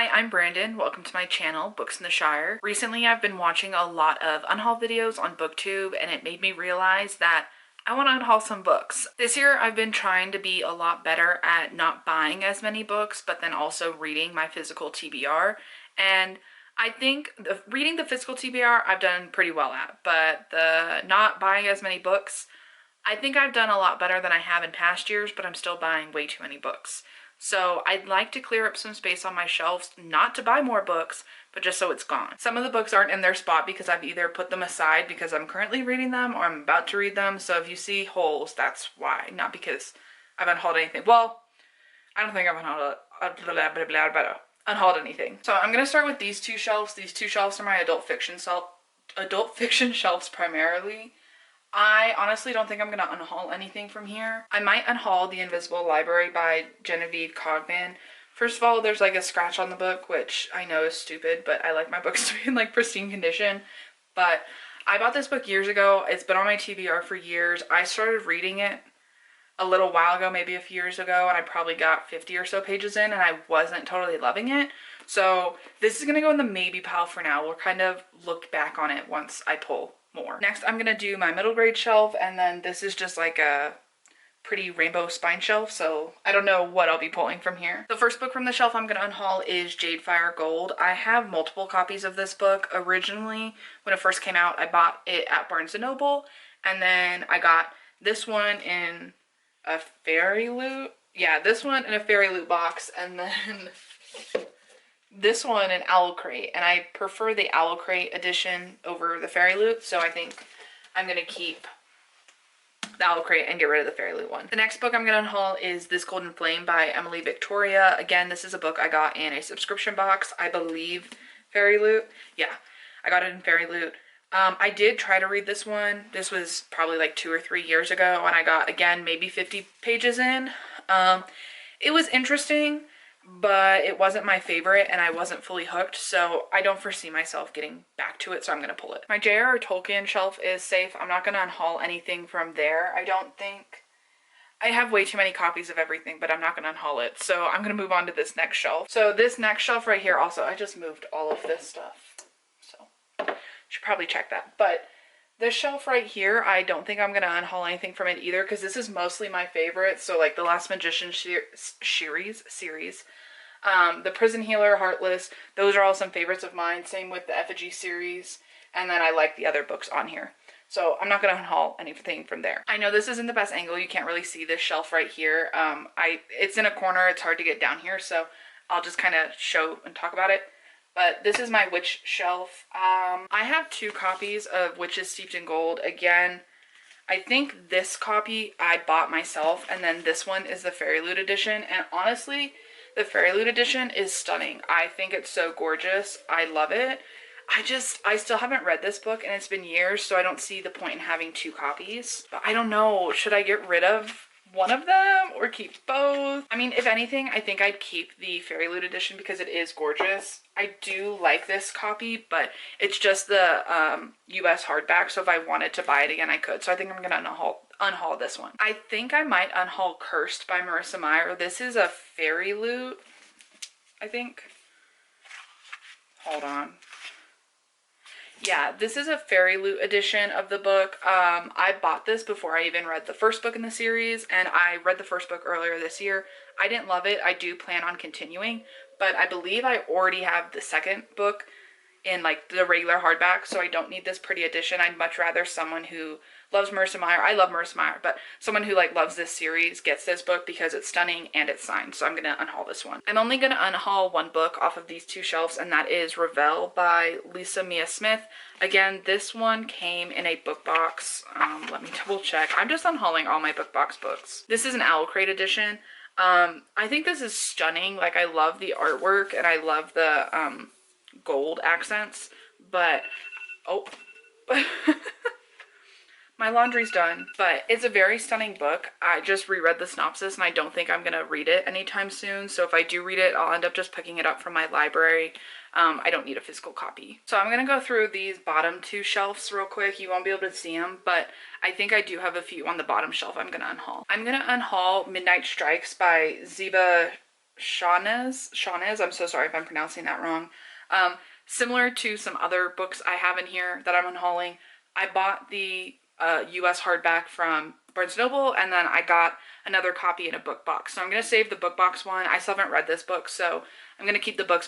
Hi, I'm Brandon. Welcome to my channel, Books in the Shire. Recently, I've been watching a lot of unhaul videos on BookTube, and it made me realize that I want to unhaul some books. This year, I've been trying to be a lot better at not buying as many books, but then also reading my physical TBR. And I think reading the physical TBR, I've done pretty well at, but the not buying as many books, I think I've done a lot better than I have in past years, but I'm still buying way too many books. So I'd like to clear up some space on my shelves, not to buy more books, but just so it's gone. Some of the books aren't in their spot because I've either put them aside because I'm currently reading them or I'm about to read them. So if you see holes, that's why, not because I've unhauled anything. Well, I don't think I've unhauled anything. So I'm gonna start with these two shelves. These two shelves are my adult fiction shelves primarily. I honestly don't think I'm gonna unhaul anything from here. I might unhaul The Invisible Library by Genevieve Cogman. First of all, there's like a scratch on the book, which I know is stupid, but I like my books to be in like pristine condition. But I bought this book years ago. It's been on my TBR for years. I started reading it a little while ago, maybe a few years ago, and I probably got 50 or so pages in and I wasn't totally loving it. So this is gonna go in the maybe pile for now. We'll kind of look back on it once I pull more. Next, I'm gonna do my middle grade shelf, and then this is just like a pretty rainbow spine shelf, so I don't know what I'll be pulling from here. The first book from the shelf I'm gonna unhaul is Jadefire Gold. I have multiple copies of this book. Originally, when it first came out, I bought it at Barnes & Noble, and then I got this one in a fairy loot. Yeah, this one in a fairy loot box, and then this one in Owl Crate, and I prefer the Owl Crate edition over the Fairy Loot, so I think I'm going to keep the Owl Crate and get rid of the Fairy Loot one. The next book I'm going to unhaul is This Golden Flame by Emily Victoria. Again, this is a book I got in a subscription box, I believe Fairy Loot. Yeah, I got it in Fairy Loot. I did try to read this one. This was probably like 2 or 3 years ago, and I got, again, maybe 50 pages in. It was interesting, but it wasn't my favorite and I wasn't fully hooked, so I don't foresee myself getting back to it, so I'm gonna pull it. My J.R.R. Tolkien shelf is safe. I'm not gonna unhaul anything from there. I don't think. I have way too many copies of everything, but I'm not gonna unhaul it, so I'm gonna move on to this next shelf. So this next shelf right here also, I just moved all of this stuff, so should probably check that. But this shelf right here, I don't think I'm gonna unhaul anything from it either, because this is mostly my favorite. So like the Last Magician series, the Prison Healer, Heartless, those are all some favorites of mine. Same with the Effigy series, and then I like the other books on here. So I'm not gonna unhaul anything from there. I know this isn't the best angle, you can't really see this shelf right here. It's in a corner, it's hard to get down here, so I'll just kind of show and talk about it. But this is my witch shelf. I have 2 copies of Witches Steeped in Gold. Again, I think this copy I bought myself, and then this one is the Fairy Loot edition. And honestly, the Fairy Loot edition is stunning. I think it's so gorgeous. I love it. I still haven't read this book, and it's been years, so I don't see the point in having 2 copies. But I don't know, should I get rid of one of them or keep both? I mean, if anything, I think I'd keep the Fairy Loot edition because it is gorgeous. I do like this copy, but it's just the US hardback, so if I wanted to buy it again, I could. So I think I'm gonna unhaul this one. I think I might unhaul Cursed by Marissa Meyer. This is a Fairy Loot, I think. Hold on. Yeah, this is a Fairy Loot edition of the book. I bought this before I even read the first book in the series, and I read the first book earlier this year. I didn't love it. I do plan on continuing, but I believe I already have the second book in like the regular hardback, so I don't need this pretty edition. I'd much rather someone who loves Marissa Meyer, I love Marissa Meyer, but someone who like loves this series gets this book because it's stunning and it's signed, so I'm gonna unhaul this one. I'm only gonna unhaul one book off of these 2 shelves, and that is Revel by Lisa Mia Smith. Again, this one came in a book box. Let me double check. I'm just unhauling all my book box books. This is an Owl Crate edition. I think this is stunning. Like, I love the artwork and I love the gold accents, but oh my laundry's done. But it's a very stunning book. I just reread the synopsis and I don't think I'm gonna read it anytime soon, so if I do read it, I'll end up just picking it up from my library. I don't need a physical copy. So I'm gonna go through these bottom 2 shelves real quick. You won't be able to see them, but I think I do have a few on the bottom shelf I'm gonna unhaul. I'm gonna unhaul Midnight Strikes by Ziba Shauna's, I'm so sorry if I'm pronouncing that wrong. Similar to some other books I have in here that I'm unhauling, I bought the US hardback from Barnes & Noble, and then I got another copy in a book box. So I'm going to save the book box one. I still haven't read this book, so I'm going to keep the book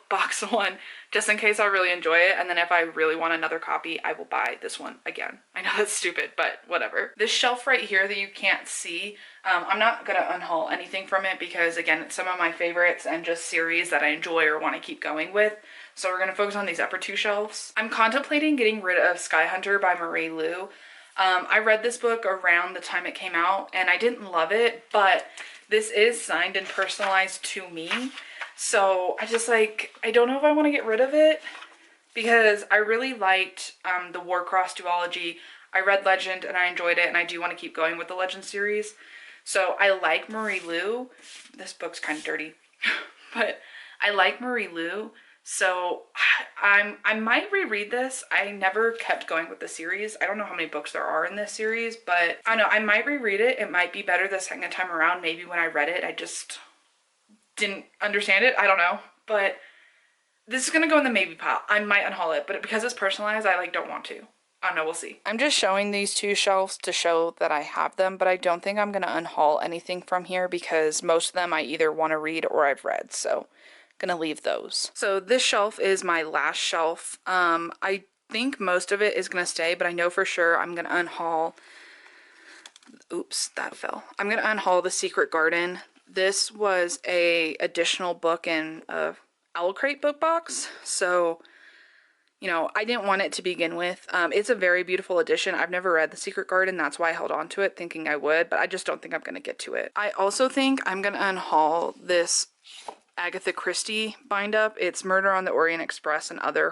box one just in case I really enjoy it. And then if I really want another copy, I will buy this one again. I know that's stupid, but whatever. This shelf right here that you can't see, I'm not going to unhaul anything from it because, again, it's some of my favorites and just series that I enjoy or want to keep going with. So we're going to focus on these upper two shelves. I'm contemplating getting rid of Sky Hunter by Marie Lu. I read this book around the time it came out and I didn't love it, but this is signed and personalized to me. So I don't know if I want to get rid of it because I really liked the Warcross duology. I read Legend and I enjoyed it, and I do want to keep going with the Legend series. So I like Marie Lu. This book's kind of dirty, but I like Marie Lu. So I might reread this. I never kept going with the series. I don't know how many books there are in this series, but I don't know, I might reread it. It might be better the second time around. Maybe when I read it, I just didn't understand it. I don't know, but this is gonna go in the maybe pile. I might unhaul it, but because it's personalized, I don't want to. I don't know, we'll see. I'm just showing these two shelves to show that I have them, but I don't think I'm gonna unhaul anything from here because most of them I either want to read or I've read, so gonna leave those. So this shelf is my last shelf. I think most of it is gonna stay, but I know for sure I'm gonna unhaul, oops, that fell. I'm gonna unhaul The Secret Garden. This was a additional book in a Owl Crate book box, so you know, I didn't want it to begin with. It's a very beautiful edition. I've never read The Secret Garden. That's why I held on to it thinking I would, but I just don't think I'm going to get to it. I also think I'm going to unhaul this Agatha Christie bind up. It's Murder on the Orient Express and other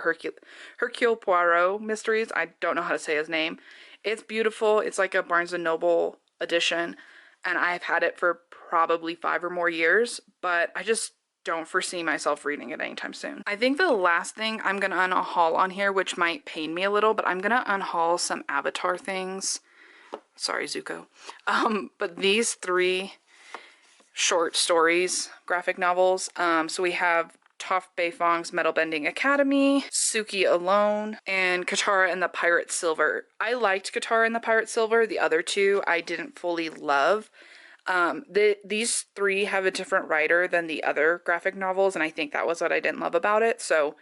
Hercule Poirot mysteries. I don't know how to say his name. It's beautiful. It's like a Barnes & Noble edition, and I've had it for probably 5 or more years, but I just don't foresee myself reading it anytime soon. I think the last thing I'm gonna unhaul on here, which might pain me a little, but I'm gonna unhaul some Avatar things. Sorry, Zuko. But these 3 short stories, graphic novels. So we have Toph Beifong's Metal Bending Academy, Suki Alone, and Katara and the Pirate Silver. I liked Katara and the Pirate Silver. The other 2 I didn't fully love. These 3 have a different writer than the other graphic novels, and I think that was what I didn't love about it. So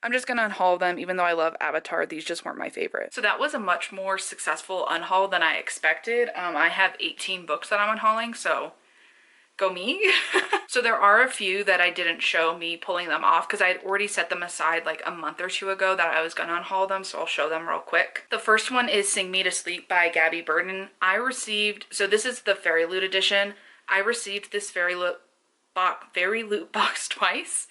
I'm just gonna unhaul them. Even though I love Avatar, these just weren't my favorite. So that was a much more successful unhaul than I expected. I have 18 books that I'm unhauling, so go me. So there are a few that I didn't show me pulling them off because I had already set them aside like a month or 2 ago that I was gonna unhaul them, so I'll show them real quick. The first one is Sing Me to Sleep by Gabby Burden. So this is the Fairy Loot edition. I received this Fairy Loot box twice.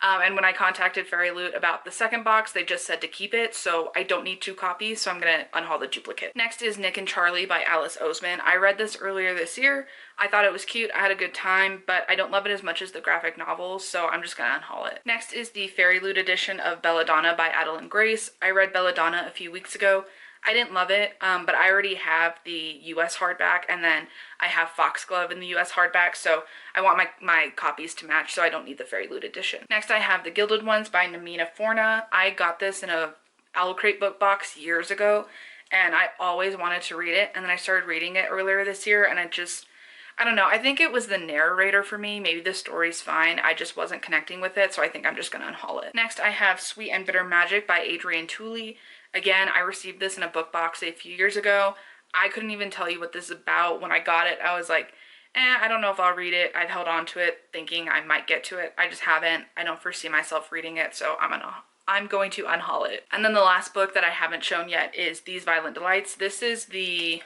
And when I contacted Fairy Loot about the second box, they just said to keep it, so I don't need 2 copies, so I'm gonna unhaul the duplicate. Next is Nick and Charlie by Alice Oseman. I read this earlier this year. I thought it was cute, I had a good time, but I don't love it as much as the graphic novels, so I'm just gonna unhaul it. Next is the Fairy Loot edition of Belladonna by Adeline Grace. I read Belladonna a few weeks ago. I didn't love it, but I already have the US hardback, and then I have Foxglove in the US hardback, so I want my copies to match, so I don't need the Fairy Loot edition. Next I have The Gilded Ones by Namina Forna. I got this in a Owl Crate book box years ago, and I always wanted to read it, and then I started reading it earlier this year, and I don't know, I think it was the narrator for me. Maybe the story's fine, I just wasn't connecting with it, so I think I'm just gonna unhaul it. Next I have Sweet and Bitter Magic by Adrienne Tooley. Again, I received this in a book box a few years ago. I couldn't even tell you what this is about. When I got it, I was like, I don't know if I'll read it. I've held on to it thinking I might get to it. I just haven't. I don't foresee myself reading it, so I'm going to unhaul it. And then the last book that I haven't shown yet is These Violent Delights. This is the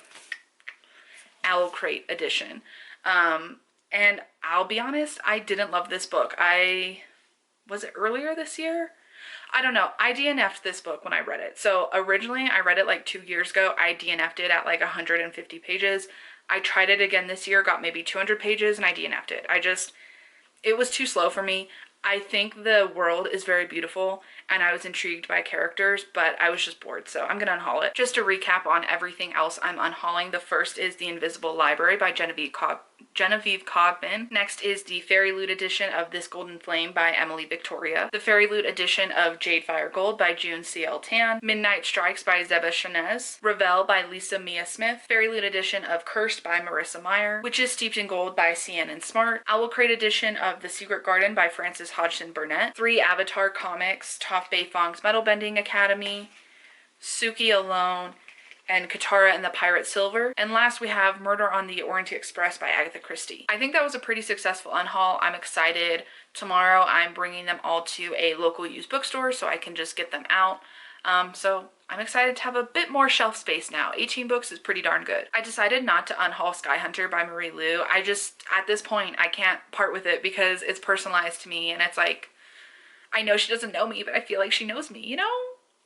Owl Crate edition. And I'll be honest, I didn't love this book. Was it earlier this year? I don't know. I DNF'd this book when I read it. So originally I read it like 2 years ago. I DNF'd it at like 150 pages. I tried it again this year, got maybe 200 pages, and I DNF'd it. It was too slow for me. I think the world is very beautiful, and I was intrigued by characters, but I was just bored, so I'm gonna unhaul it. Just to recap on everything else I'm unhauling, the first is The Invisible Library by Genevieve Genevieve Cogman. Next is the Fairy Loot edition of This Golden Flame by Emily Victoria. The Fairy Loot edition of Jade Fire Gold by June C.L. Tan. Midnight Strikes by Zeba Shanez. Revel by Lisa Mia Smith. Fairy Loot edition of Cursed by Marissa Meyer. Witches Steeped in Gold by Cianan Smart. Owl Crate edition of The Secret Garden by Frances Hodgson Burnett. 3 Avatar comics, Toph Beifong's Metal Bending Academy, Suki Alone, and Katara and the Pirate Silver. And last we have Murder on the Orient Express by Agatha Christie. I think that was a pretty successful unhaul. I'm excited. Tomorrow I'm bringing them all to a local used bookstore so I can just get them out. So I'm excited to have a bit more shelf space now. 18 books is pretty darn good. I decided not to unhaul Sky Hunter by Marie Lu. I just, at this point, I can't part with it because it's personalized to me, and it's like, I know she doesn't know me, but I feel like she knows me, you know?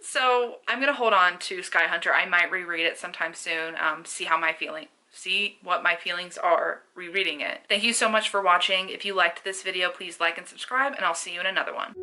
So I'm gonna hold on to Sky Hunter. I might reread it sometime soon, see what my feelings are rereading it. Thank you so much for watching. If you liked this video, please like and subscribe, and I'll see you in another one.